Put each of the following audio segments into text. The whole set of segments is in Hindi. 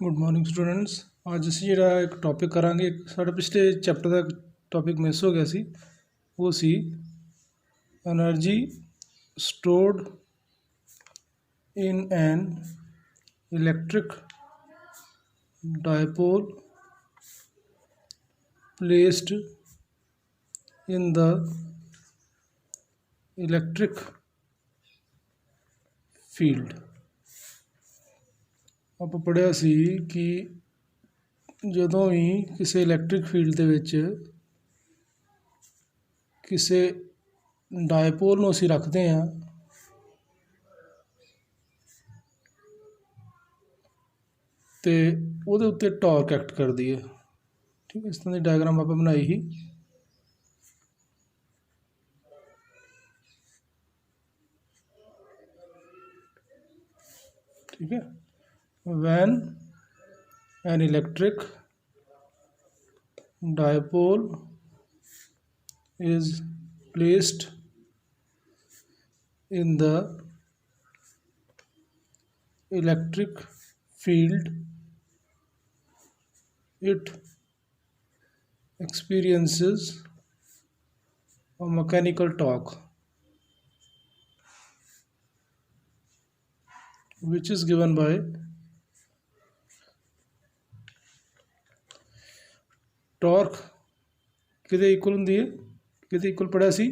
Good morning students. ਅੱਜ ਅਸੀਂ ਜਿਹੜਾ ਇੱਕ ਟੌਪਿਕ ਕਰਾਂਗੇ, ਸਾਡਾ ਪਿਛਲੇ ਚੈਪਟਰ ਦਾ ਟੌਪਿਕ ਮਿਸ ਹੋ ਗਿਆ ਸੀ। ਉਹ ਸੀ energy stored in an electric dipole placed in the electric field। ਆਪਾਂ ਪੜ੍ਹਿਆ ਸੀ ਕਿ ਜਦੋਂ ਵੀ ਕਿਸੇ ਇਲੈਕਟ੍ਰਿਕ ਫੀਲਡ ਦੇ ਵਿੱਚ ਕਿਸੇ ਡਾਇਪੋਲ ਨੂੰ ਅਸੀਂ ਰੱਖਦੇ ਹਾਂ ਤੇ ਉਹਦੇ ਉੱਤੇ ਟਾਰਕ ਐਕਟ ਕਰਦੀ ਹੈ। ਠੀਕ ਹੈ, ਇਸ ਤਰ੍ਹਾਂ ਦੀ ਡਾਇਗਰਾਮ ਆਪਾਂ ਬਣਾਈ ਸੀ। ठीक है, when an electric dipole is placed in the electric field, it experiences a mechanical torque which is given by torque किदे इक्वल होंदी है, किदे इक्वल पढ़िया सी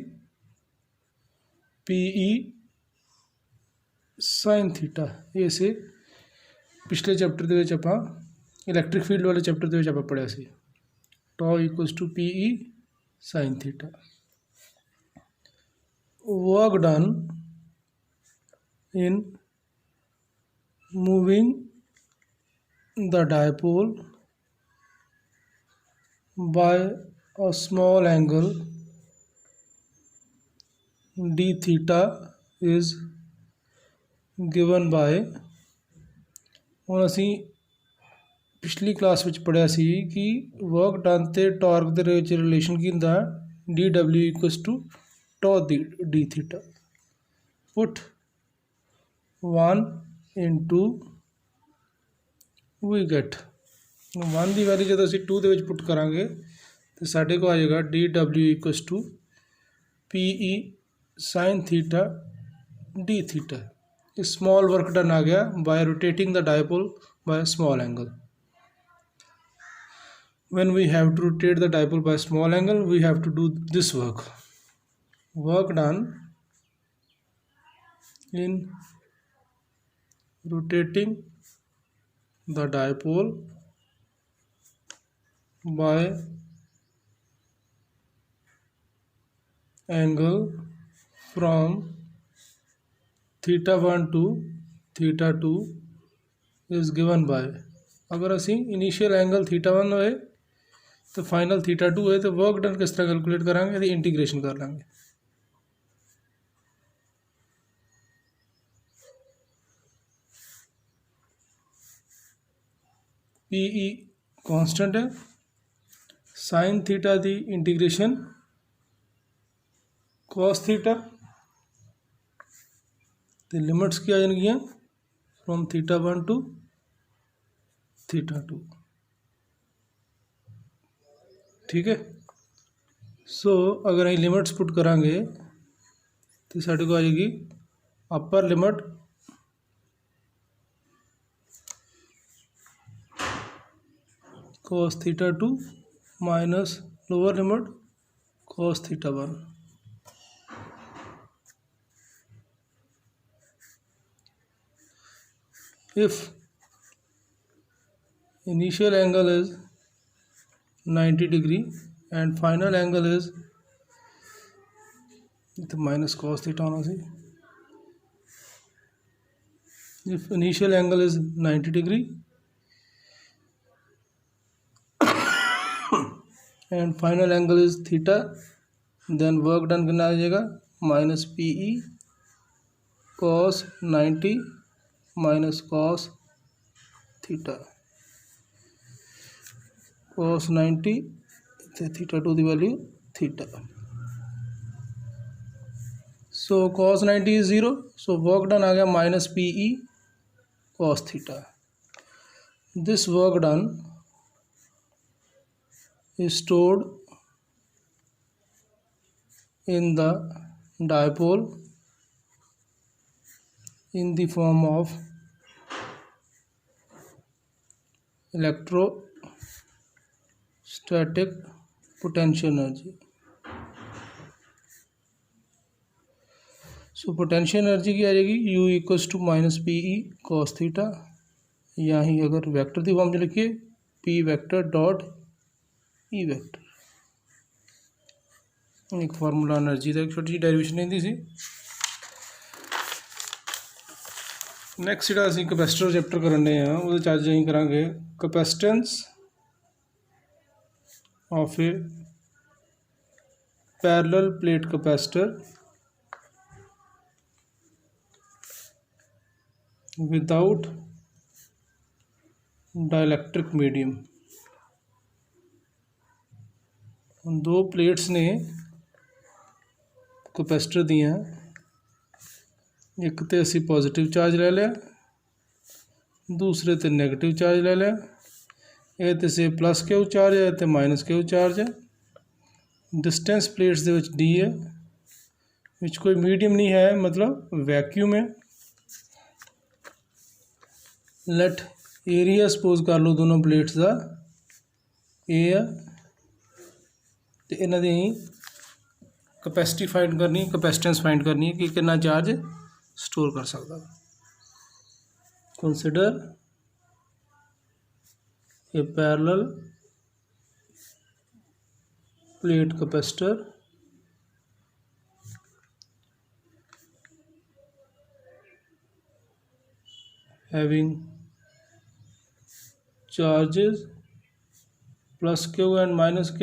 PE sin थीटा। ये से पिछले चैप्टर दे विच आपां इलैक्ट्रिक फील्ड वाले चैप्टर दे विच आपां पढ़िया सी। Tau equals to PE sin theta. Work done in moving the dipole by a small angle d theta is given by, ਹੁਣ ਅਸੀਂ ਪਿਛਲੀ ਕਲਾਸ ਵਿੱਚ ਪੜ੍ਹਿਆ ਸੀ ਕਿ ਵਰਕ ਡਨ ਤੇ ਟਾਰਕ ਦੇ ਵਿੱਚ ਰਿਲੇਸ਼ਨ ਕੀ ਹੁੰਦਾ, dw equals to tau d theta. Put 1 into we get 1 ਦੀ ਵੈਲਿਊ ਜਦੋਂ ਅਸੀਂ 2 ਦੇ ਵਿੱਚ ਪੁੱਟ ਕਰਾਂਗੇ ਤੇ ਸਾਡੇ ਕੋਲ ਆ ਜਾਏਗਾ dw equals to PE sin theta d theta. ਇਹ small work done ਆ ਗਿਆ by rotating the dipole by a small angle। when we have to rotate the dipole by a small angle, we have to do this work done in rotating the dipole by angle from theta 1 to theta 2 is given by, अगर असी इनिशियल एंगल थीटा 1 होए तो फाइनल थीटा 2 है तो वर्क डन किस तरह कैलकुलेट करांगे, तो इंटीग्रेशन कर लेंगे। PE कांस्टेंट है, साइन थीटा दी इंटीग्रेशन कॉस थीटा तो लिमिट्स की आ जाएगी फ्रॉम थीटा 1 टू थीटा 2। ठीक है, सो अगर हम लिमिट्स पुट करांगे तो साढ़े को आ जाएगी upper limit cos theta 2 minus lower limit cos theta 1। if initial angle is 90 degree and final angle is तो minus cos theta होना सी। if initial angle is 90 degree and final angle is theta, then work done कितना आ जाएगा minus PE cos 90 minus cos theta cos 90 theta 2 की value theta. So cos 90 is 0, so work done आ गया minus PE cos theta. this work done is stored in the dipole in the form of electrostatic potential energy. So potential energy की आ जाएगी U equals to minus P E cos theta, या ही अगर वेक्टर की फॉर्म में लिखिए P vector dot E vector. एक फार्मूला एनर्जी का एक छोटी जी डेरिवेशन नहीं सी। नैक्सट जो असीं कैपेसिटर चैप्टर करने वो अज अं करा capacitance of a parallel plate capacitor without dielectric medium. दो प्लेट्स ने कैपेसिटर दियाँ, एक तो असी पॉजिटिव चार्ज ले लिया, दूसरे ते नैगेटिव चार्ज ले लिया। ये तो से प्लस क्यू चार्ज है, तो माइनस क्यू चार्ज है। डिस्टेंस प्लेट्स दे विच डी है, विच कोई मीडियम नहीं है, मतलब वैक्यूम है। लेट एरिया सपोज कर लो दोनों प्लेट्स का ए है, तो इन्हां दी कैपेसिटी फाइंड करनी, कैपेसिटेंस फाइंड करनी है कि कितना चार्ज स्टोर कर सकता। Consider a parallel plate capacitor having charges plus q and minus q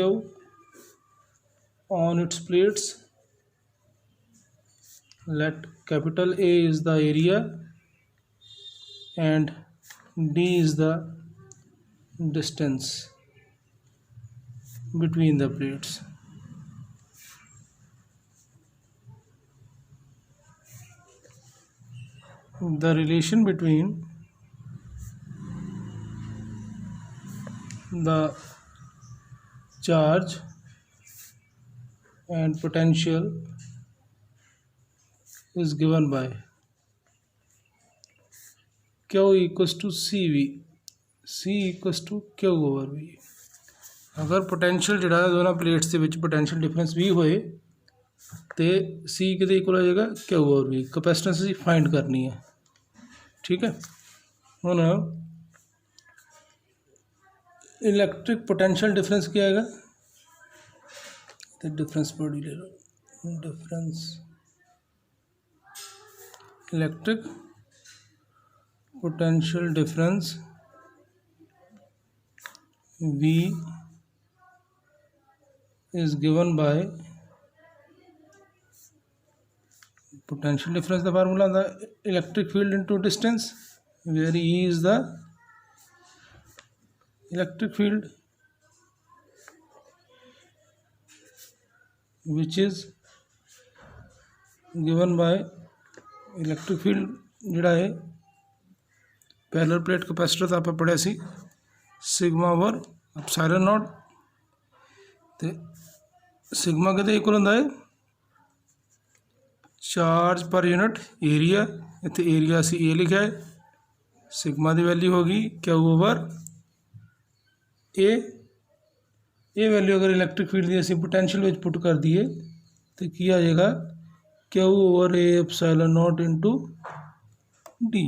on its plates. Let capital A is the area and D is the distance between the plates. The relation between the charge and potential is given by Q equals to CV, C equals to Q over V। अगर पोटेंशियल जोड़ा दोनों प्लेट्स के विच पोटेंशियल डिफरेंस V होए तो C कितने इक्वल हो जाएगा Q over V। कैपेसिटेंस असीं फाइंड करनी है, ठीक है। हुण इलैक्ट्रिक पोटेंशियल डिफरेंस क्या आएगा, तो डिफरेंस बॉडी ले लो, difference electric potential difference V is given by potential difference, the formula the electric field into distance, where E is the electric field which is given by electric field जोड़ा है पैरेलल प्लेट कैपेसिटर तो आप पढ़िया सी सिग्मा ओवर एप्सिलॉन नॉट। तो सिग्मा कितने इक्वल होंदा है चार्ज पर यूनिट एरिया, इतने एरिया असी ए लिखा है, सिग्मा की वैल्यू होगी क्यू ओवर ए। ये वैल्यू अगर इलैक्ट्रिक फील्ड की असी पोटेंशियल में पुट कर दिए तो क्या आ जाएगा Q over A epsilon nought into D,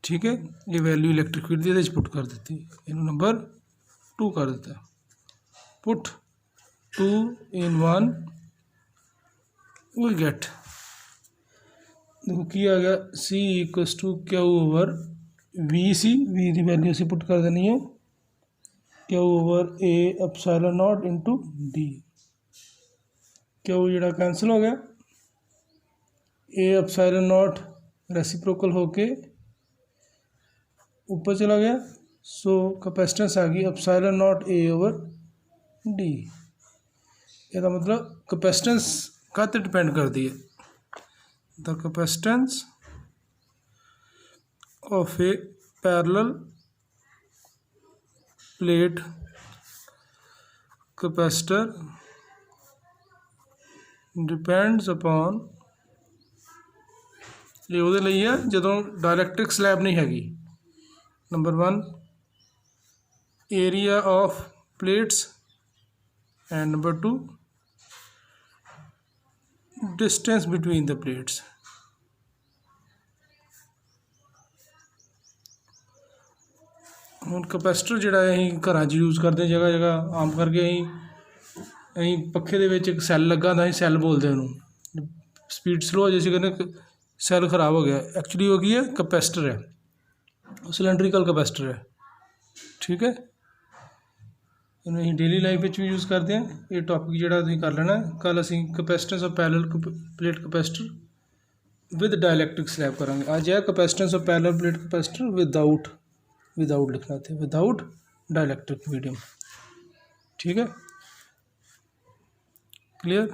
ठीक है। ये वैल्यू इलैक्ट्रिक फील्ड की पुट कर देती है, इन नंबर 2 कर देता है। पुट 2 in 1 वी गेट, देखो की आ गया C equals to Q over V C, V की वैल्यू असी पुट कर देनी है Q over A epsilon nought into D. Q जोड़ा कैंसिल हो गया, ए एप्सिलॉन नॉट रेसिप्रोकल होके ऊपर चला गया, सो कैपेसिटेंस आ गई epsilon not a over D. इसका मतलब कैपेसिटेंस का तो डिपेंड कर दी है, the capacitance of a parallel plate capacitor depends upon, ये ਉਹਦੇ ਲਈ ਹੈ ਜਦੋਂ ਡਾਇਲੈਕਟ੍ਰਿਕ ਸਲੈਬ ਨਹੀਂ ਹੈਗੀ। Number 1 area of plates and number 2 distance between the plates. ਹੁਣ ਕਪੈਸਿਟਰ ਜਿਹੜਾ ਅਸੀਂ ਘਰਾਂ 'ਚ ਯੂਜ਼ ਕਰਦੇ ਜਗ੍ਹਾ ਜਗ੍ਹਾ, ਆਮ ਕਰਕੇ ਅਸੀਂ ਪੱਖੇ ਦੇ ਵਿੱਚ ਇੱਕ ਸੈੱਲ ਲੱਗਾ ਹੁੰਦਾ, ਅਸੀਂ ਸੈੱਲ ਬੋਲਦੇ ਉਹਨੂੰ। ਸਪੀਡ ਸਲੋ ਹੋ ਜਾਏ ਅਸੀਂ ਕਹਿੰਦੇ ਸੈੱਲ ਖ਼ਰਾਬ ਹੋ ਗਿਆ, ਐਕਚੁਅਲੀ ਉਹ ਕੀ ਹੈ, ਕਪੈਸਿਟਰ ਹੈ, ਸਿਲੰਡਰੀਕਲ ਕਪੈਸਿਟਰ ਹੈ। ਠੀਕ ਹੈ, ਇਹਨੂੰ ਅਸੀਂ ਡੇਲੀ ਲਾਈਫ ਵਿੱਚ ਵੀ ਯੂਜ਼ ਕਰਦੇ ਹਾਂ। ਇਹ ਟੋਪਿਕ ਜਿਹੜਾ ਤੁਸੀਂ ਕਰ ਲੈਣਾ। ਕੱਲ੍ਹ ਅਸੀਂ capacitance of parallel plate capacitor with dielectric slab ਕਰਾਂਗੇ। ਅੱਜ ਹੈ capacitance of parallel plate capacitor without ਲਿਖਣਾ ਇੱਥੇ, ਵਿਦਾਊਟ डायलैक्ट्रिक मीडियम। ठीक है, क्लियर।